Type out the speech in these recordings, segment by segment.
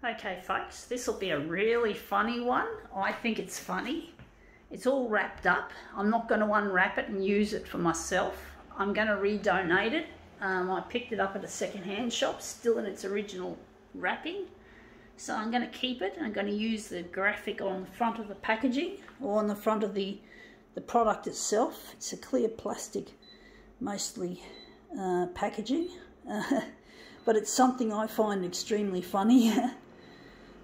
Okay folks, this will be a really funny one. I think it's funny. It's all wrapped up. I'm not going to unwrap it and use it for myself. I'm going to redonate it. I picked it up at a second-hand shop, still in its original wrapping. So I'm going to keep it. I'm going to use the graphic on the front of the packaging or on the front of the product itself. It's a clear plastic, mostly packaging. But it's something I find extremely funny.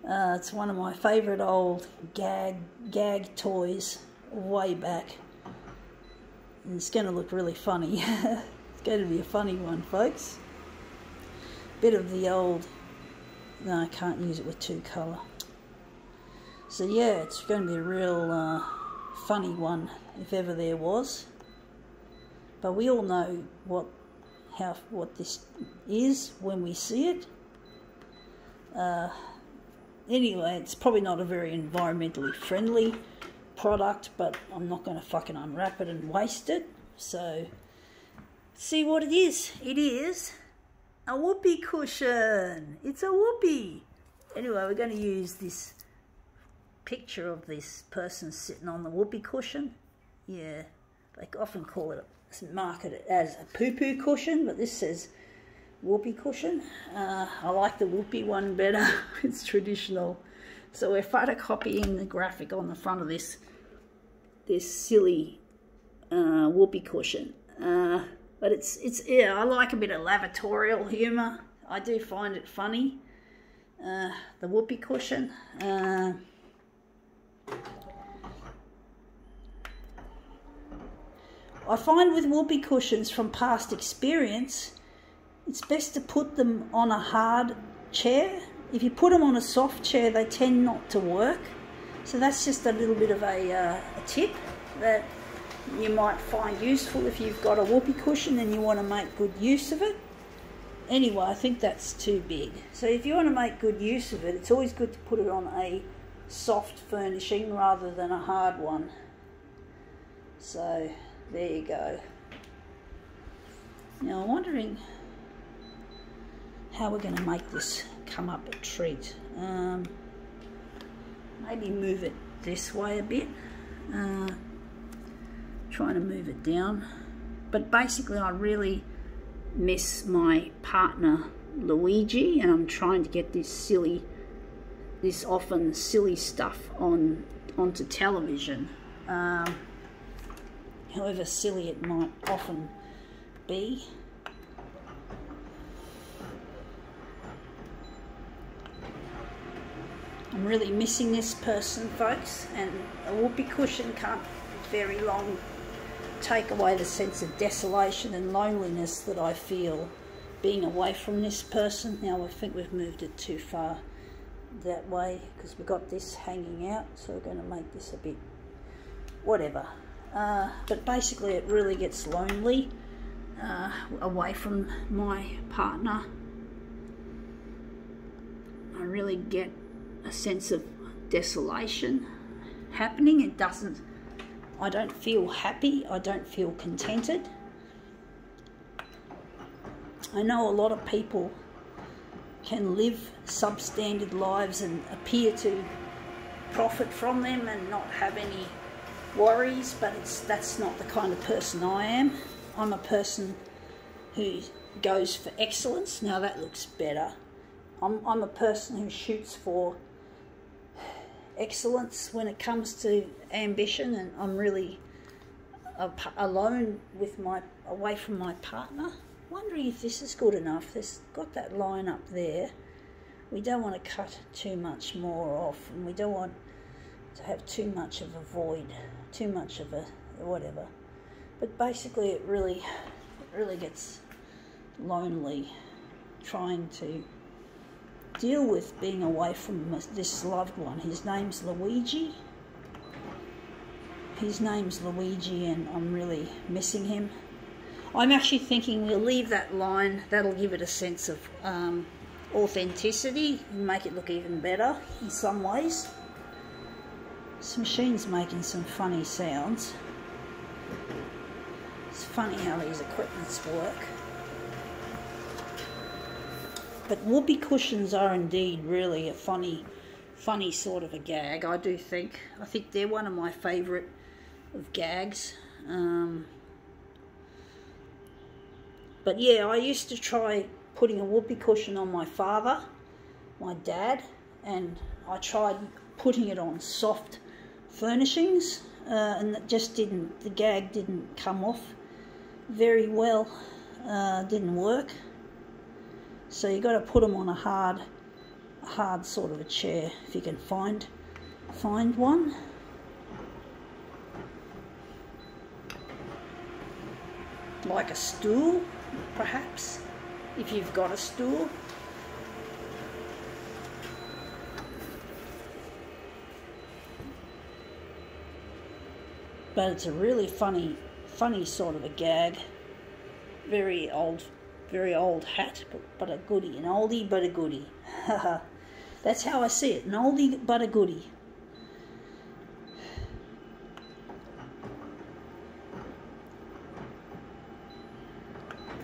It's one of my favourite old gag toys way back. And it's going to look really funny. It's going to be a funny one, folks. Bit of the old... No, I can't use it with two colour. So yeah, it's going to be a real funny one, if ever there was. But we all know what this is when we see it. Anyway, it's probably not a very environmentally friendly product, but I'm not going to fucking unwrap it and waste it. So, see what it is. It is a whoopee cushion. It's a whoopee. Anyway, we're going to use this picture of this person sitting on the whoopee cushion. Yeah, they often call it, market it as a poo-poo cushion, but this says whoopee cushion. I like the whoopee one better. It's traditional. So we're photocopying the graphic on the front of this silly whoopee cushion. But it's yeah, I like a bit of lavatorial humour. I do find it funny. The whoopee cushion. I find with whoopee cushions from past experience, it's best to put them on a hard chair. If you put them on a soft chair, they tend not to work. So that's just a little bit of a tip that you might find useful if you've got a whoopee cushion and you want to make good use of it. Anyway, I think that's too big. So if you want to make good use of it, it's always good to put it on a soft furnishing rather than a hard one. So there you go. Now I'm wondering how we're going to make this come up a treat. Maybe move it this way a bit. Trying to move it down. But basically I really miss my partner Luigi, and I'm trying to get this often silly stuff onto television. However silly it might often be. I'm really missing this person, folks, and a whoopee cushion can't very long take away the sense of desolation and loneliness that I feel being away from this person. Now I think we've moved it too far that way because we've got this hanging out, so we're going to make this a bit whatever. But basically it really gets lonely away from my partner. I really get a sense of desolation happening. I don't feel happy, I don't feel contented. I know a lot of people can live substandard lives and appear to profit from them and not have any worries, but that's not the kind of person I am. I'm a person who goes for excellence. Now that looks better. I'm a person who shoots for excellence when it comes to ambition, and I'm really alone with away from my partner. Wondering if this is good enough. There's got that line up there. We don't want to cut too much more off, and we don't want to have too much of a void, too much of a whatever. But basically it really gets lonely trying to deal with being away from this loved one. His name's Luigi. And I'm really missing him. I'm actually thinking we'll leave that line. That'll give it a sense of authenticity and make it look even better in some ways. This machine's making some funny sounds. It's funny how these equipments work. But whoopee cushions are indeed really a funny sort of a gag, I do think. I think they're one of my favourite of gags. But yeah, I used to try putting a whoopee cushion on my father, my dad, and I tried putting it on soft furnishings, and it just didn't, the gag didn't come off very well, didn't work. So you got to put them on a hard sort of a chair if you can find one. Like a stool, perhaps, if you've got a stool. But it's a really funny sort of a gag. Very old hat, but a goodie. An oldie but a goodie. That's how I see it. An oldie but a goodie.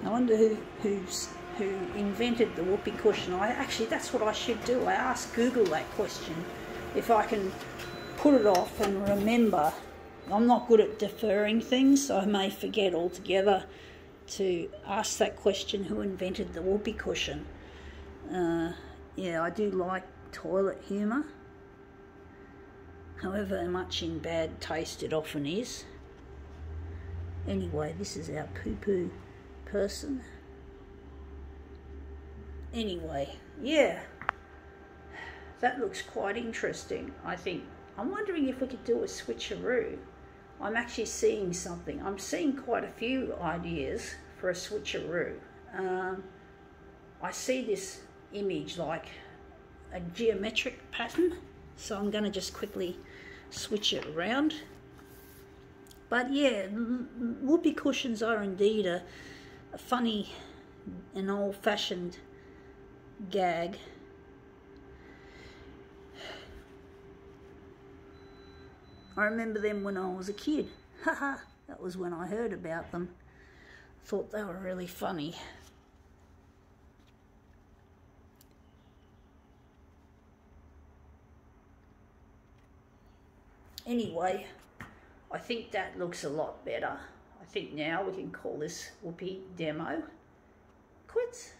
I wonder who invented the whoopee cushion. Actually, that's what I should do. I ask Google that question. If I can put it off and remember. I'm not good at deferring things, so I may forget altogether to ask that question, who invented the whoopee cushion. Yeah, I do like toilet humour, however much in bad taste it often is. Anyway, this is our poo-poo person. Anyway, yeah, that looks quite interesting, I think. I'm wondering if we could do a switcheroo. I'm actually seeing something. I'm seeing quite a few ideas for a switcheroo. I see this image like a geometric pattern, so I'm going to just quickly switch it around. But yeah, whoopee cushions are indeed a funny and old-fashioned gag. I remember them when I was a kid. Haha, that was when I heard about them. Thought they were really funny. Anyway, I think that looks a lot better. I think now we can call this Whoopee demo quits.